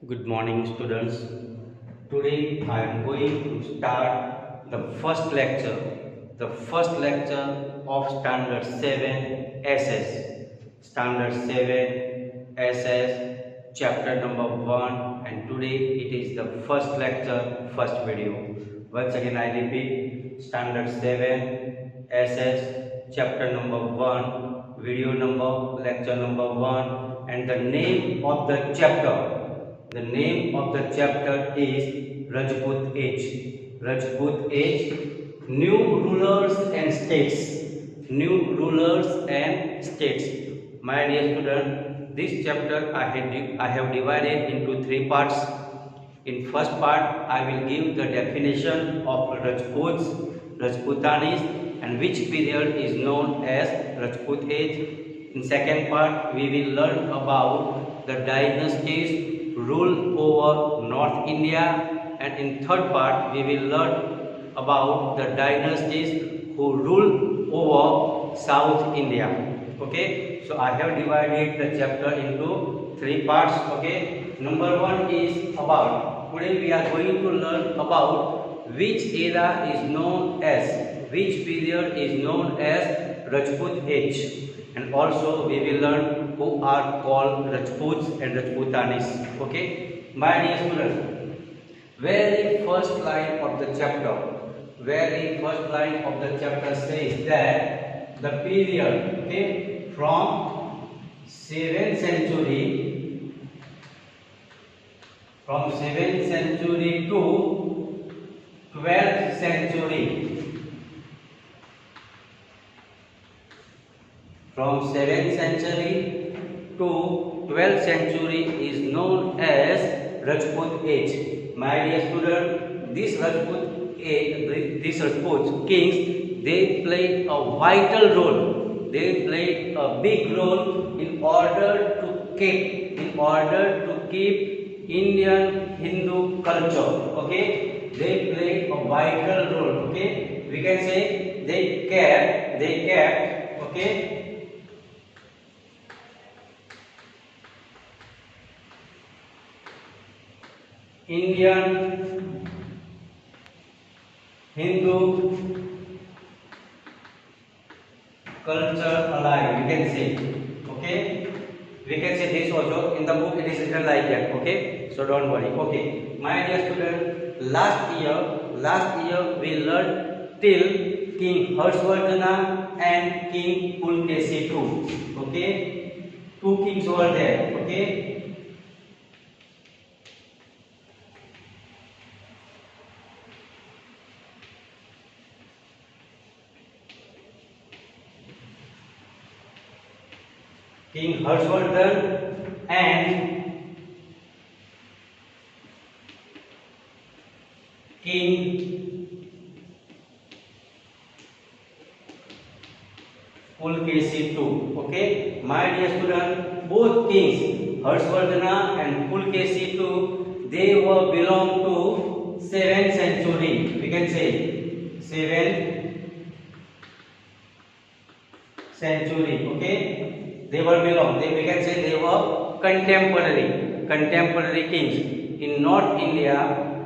Good morning, students. Today I am going to start the first lecture of Standard 7 SS. Standard 7 SS, chapter number 1, and today it is the first lecture, first video. Once again I repeat, Standard 7 SS, chapter number 1, video number, lecture number 1, and the name of the chapter. The name of the chapter is Rajput Age. Rajput Age, New Rulers and States. New Rulers and States. My dear student, this chapter I have divided into three parts. In first part, I will give the definition of Rajputs, Rajputanis, and which period is known as Rajput Age. In second part, we will learn about the dynasties rule over North India, and in third part we will learn about the dynasties who rule over South India. Okay, so I have divided the chapter into three parts. Okay, number one is about, today we are going to learn about which era is known as, which period is known as Rajput Age, and also we will learn who are called Rajputs and Rajputanis. Okay, my dear students, very first line of the chapter, says that the period, okay, from 7th century, to 12th century. From 7th century to 12th century is known as Rajput Age. My dear student, this Rajput age, these Rajput kings, they played a vital role. They played a big role in order to keep Indian Hindu culture. Okay, they played a vital role. Okay, we can say they kept. Okay. Indian Hindu culture alive, we can say. Okay, we can say this also. In the book it is written like that. Okay, so don't worry. Okay, my dear student, last year we learned till King Harshvardhana and King Pulkesi too. Okay, two kings were there. Okay, King Harshvardhan and King Pulkesi too. Okay, my dear student, both kings Harshvardhana and Pulkesi too, they were belong to 7th century. We can say 7th century. Okay, they were belong. We can say they were contemporary kings in North India.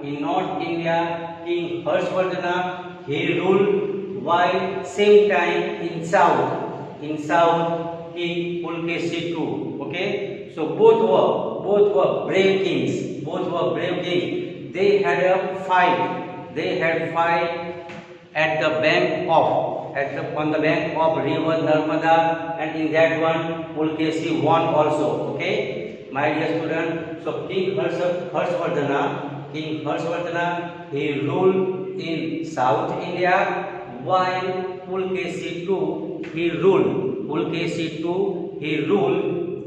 King Harshvardhana, he ruled, while same time in South King Pulkesi too. Okay, so both were brave kings. They had a fight. At the bank on the bank of river Narmada, and in that one Pulkesi won also. Okay, my dear student, so King Harshvardhana, he ruled in South India, while Pulkesi too, he ruled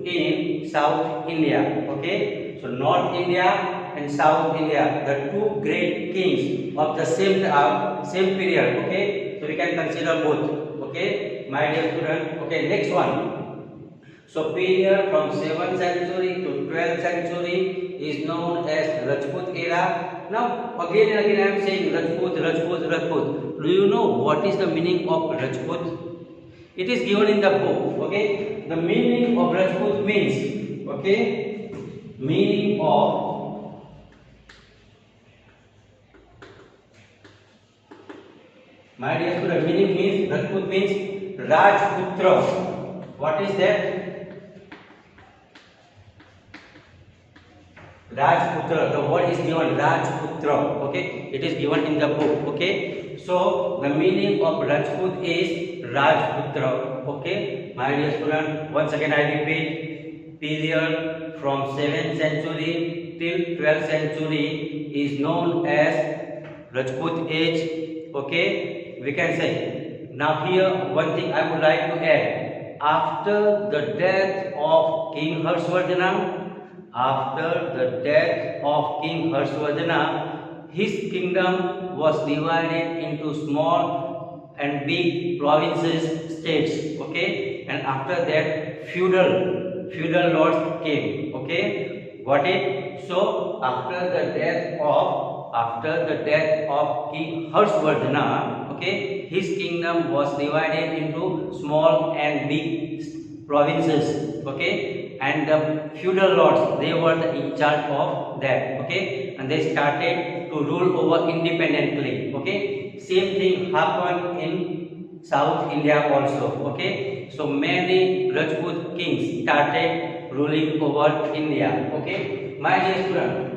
in South India. Okay, so North India and South India, the two great kings of the same period. Okay, so we can consider both. Okay, my dear student. Okay, next one. So period from 7th century to 12th century is known as Rajput era. Now again and again I am saying Rajput. Do you know what is the meaning of Rajput? It is given in the book. Okay, the meaning of Rajput means, okay, meaning of My dear student, meaning means Rajput means Rajputra. What is that? Rajputra. The word is given Rajputra. Okay, it is given in the book. Okay, so the meaning of Rajput is Rajputra. Okay, my dear student, once again I repeat, period from 7th century till 12th century is known as Rajput age. Okay, we can say. Now here one thing I would like to add. After the death of King Harshvardhana, his kingdom was divided into small and big provinces, states. Okay, and after that feudal lords came. Okay, got it? So after the death of King Harshvardhana, okay, his kingdom was divided into small and big provinces. Okay, and the feudal lords, they were in charge of that. Okay, and they started to rule over independently. Okay, same thing happened in South India also. Okay, so many Rajput kings started ruling over India. Okay, my dear student,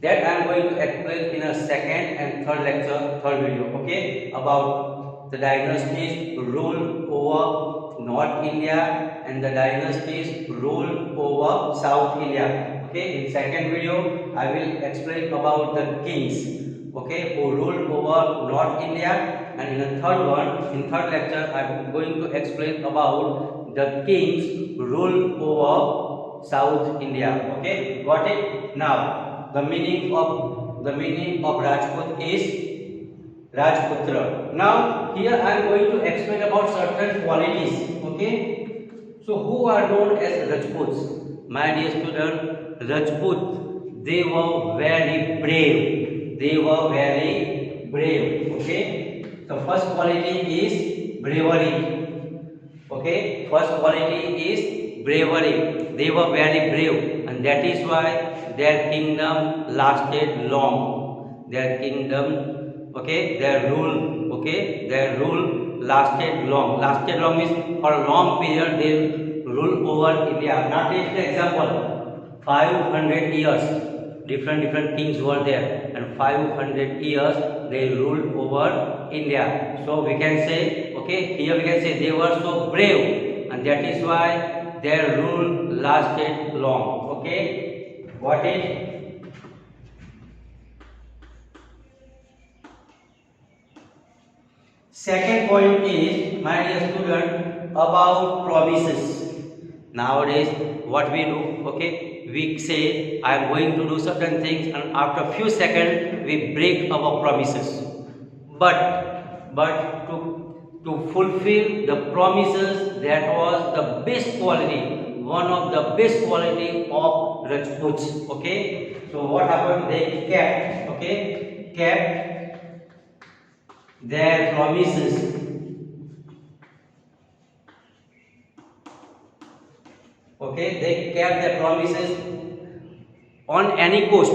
that I am going to explain in a second and third lecture, third video. Okay, about the dynasties ruled over North India and the dynasties ruled over South India. Okay, in second video I will explain about the kings, okay, who ruled over North India, and in the third lecture I am going to explain about the kings ruled over South India. Okay, got it? Now the meaning of Rajput is Rajputra. Now here I am going to explain about certain qualities. Okay, so who are known as Rajputs? My dear student, Rajput, they were very brave. Okay, the first quality is bravery. Okay, first quality is bravery. They were very brave, and that is why their kingdom lasted long. Their kingdom, okay, their rule lasted long. Lasted long means for a long period they ruled over India. Now take the example, 500 years. Different kings were there, and 500 years they ruled over India. So we can say, okay, here we can say they were so brave, and that is why their rule lasted long. Okay, what is? Second point is, my dear student, about promises. Nowadays, what we do, okay, we say, I am going to do certain things, and after few seconds, we break our promises. But to fulfill the promises, that was the best quality, one of the best quality of Rajputs. Okay, so what happened? They kept their promises. Okay, they kept their promises on any cost.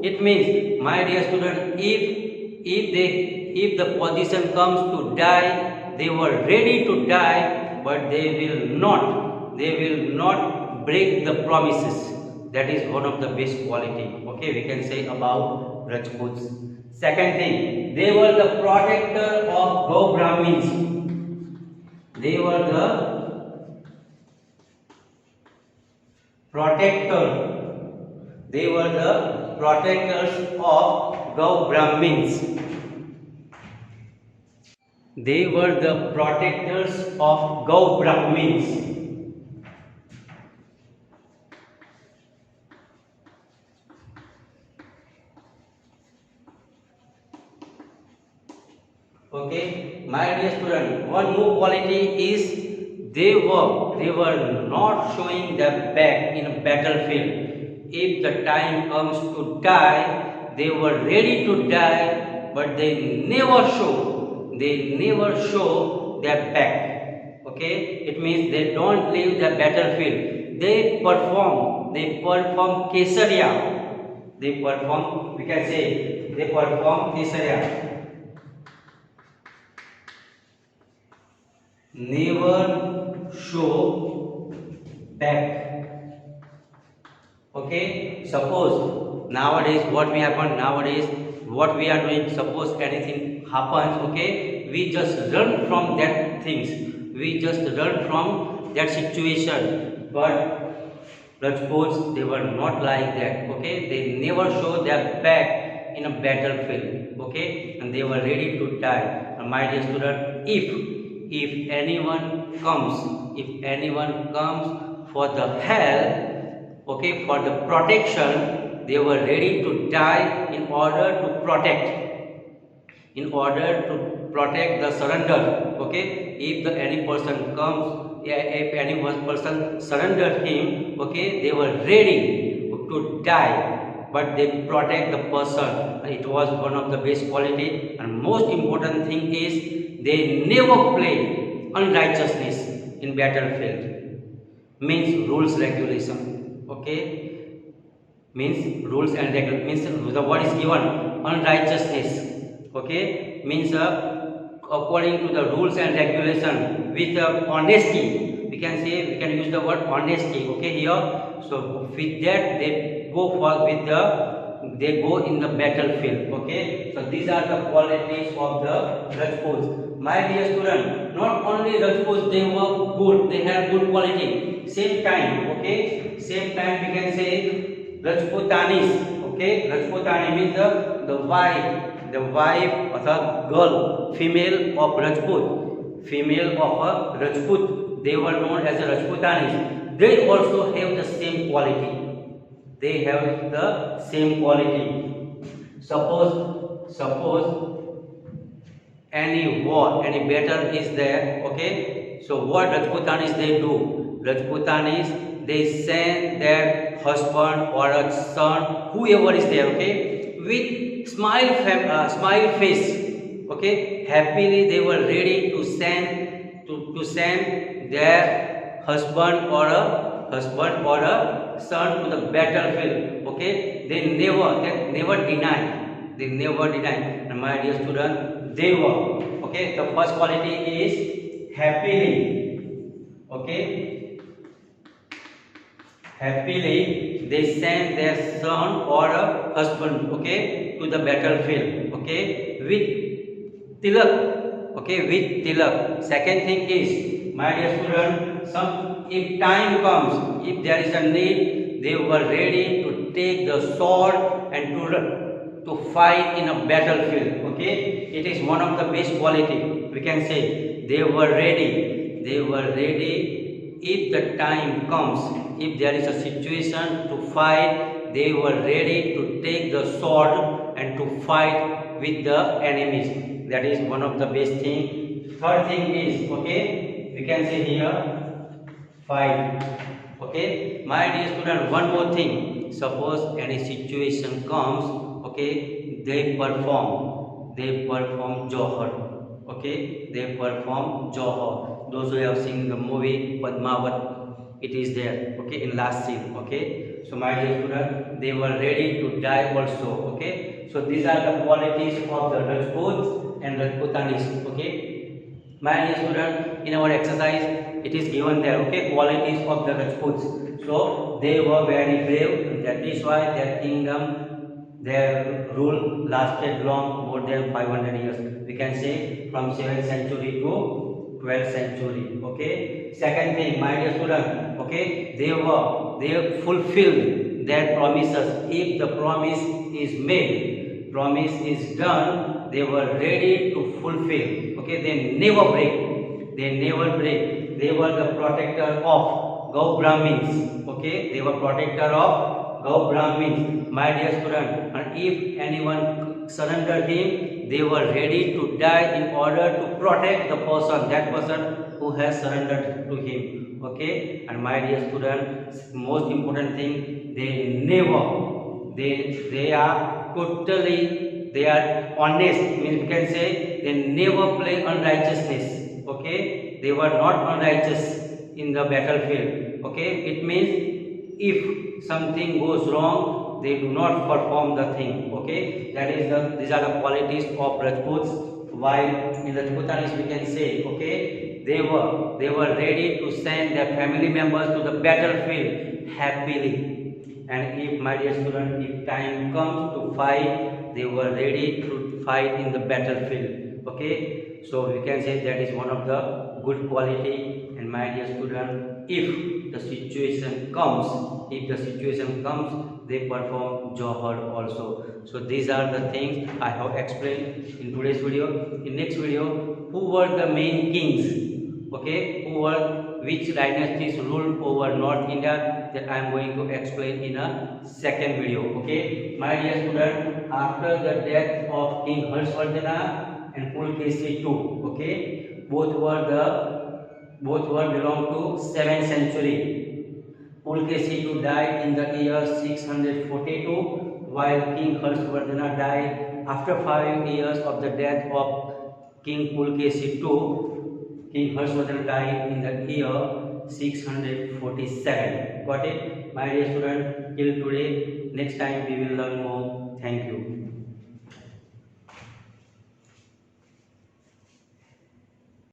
It means, my dear student, if the position comes to die, they were ready to die, but they will not break the promises. That is one of the best quality. Okay, we can say about Rajputs. Second thing, they were the protector of Go Brahmins. They were the protectors of Go Brahmins. They were the protectors of Go Brahmins. Okay, my dear student, one more quality is they were not showing their back in a battlefield. If the time comes to die, they were ready to die, but they never show their back. Okay, it means they don't leave the battlefield. They perform Kesariya. They perform Kesariya. never show back. Okay, suppose nowadays what we happen nowadays, what we are doing, suppose anything happens, okay, we just run from that things, we just run from that situation. But Rajputs, they were not like that, okay, they never show their back in a battlefield, okay, and they were ready to die. And my dear student, if anyone comes for the help, okay, for the protection, they were ready to die in order to protect the surrender. Okay, if the any person comes, if any one person surrendered him, okay, they were ready to die, but they protect the person. It was one of the best quality. And most important thing is they never play unrighteousness in battlefield. Means rules regulation, okay, means rules and regulation, means the word is given unrighteousness, okay, means according to the rules and regulation with honesty, we can say, we can use the word honesty, okay, here. So with that they go in the battlefield, okay. So these are the qualities of the Rajputs. My dear student, not only Rajputs, they were good, they had good quality. Same time, okay, same time we can say Rajputanis, okay. Rajputani means the wife or the girl, female of Rajput, they were known as the Rajputanis. They also have the same quality. They have the same quality. Suppose any war, any battle is there, okay. So what Rajputanis they do? Rajputanis, they send their husband or a son, whoever is there, okay, with smile face, okay. Happily they were ready to send their husband or a son to the battlefield, okay. They never deny. And my dear student, they were, okay. The first quality is happily, okay. Happily they send their son or a husband, okay, to the battlefield, okay, with tilak, okay, with tilak. Second thing is, my dear student, if time comes, if there is a need, they were ready to take the sword and to fight in a battlefield, okay. It is one of the best quality, we can say. They were ready if the time comes, if there is a situation to fight, they were ready to take the sword and to fight with the enemies. That is one of the best thing. Third thing is, okay, we can say here fight, okay. My dear student, one more thing. Suppose any situation comes, okay, they perform Johar, okay, they perform Johar. Those who have seen the movie Padmavat, it is there, okay, in last scene, okay. So my dear student, they were ready to die also, okay. So these are the qualities of the Rajputs and Rajputanis, okay. My dear student, in our exercise, it is given there, okay, qualities of the Rajputs. So they were very brave. That is why their kingdom, their rule lasted long, more than 500 years. We can say from 7th century to 12th century. Okay. Second thing, my dear student, okay, they fulfilled their promises. If the promise is made, promise is done, they were ready to fulfill. Okay, they never break. They were the protector of Gau Brahmins. Okay, they were protector of Gau Brahmins. My dear student, and if anyone surrendered him, they were ready to die in order to protect the person, that person who has surrendered to him. Okay, and my dear student, most important thing, they are honest, means we can say they never play unrighteousness. Okay, they were not unrighteous in the battlefield. Okay, it means if something goes wrong, they do not perform the thing. Okay, these are the qualities of Rajputs. while in the Rajputanis we can say, okay, they were ready to send their family members to the battlefield happily. And if, my dear student, if time comes to fight, they were ready to fight in the battlefield. Okay, so we can say that is one of the good quality. And my dear student, if the situation comes, they perform Johar also. So these are the things I have explained in today's video. In next video, who were the main kings? Okay, which dynasties ruled over North India? That I am going to explain in a second video. Okay, my dear student, after the death of King Harshvardhana and Pulkesi II, okay, both were belong to 7th century. Pulkesi II died in the year 642, while King Harshvardhana died after 5 years of the death of King Pulkesi II. King Harshvardhana died in the year 647. Got it? My dear student, till today, next time we will learn more. Thank you.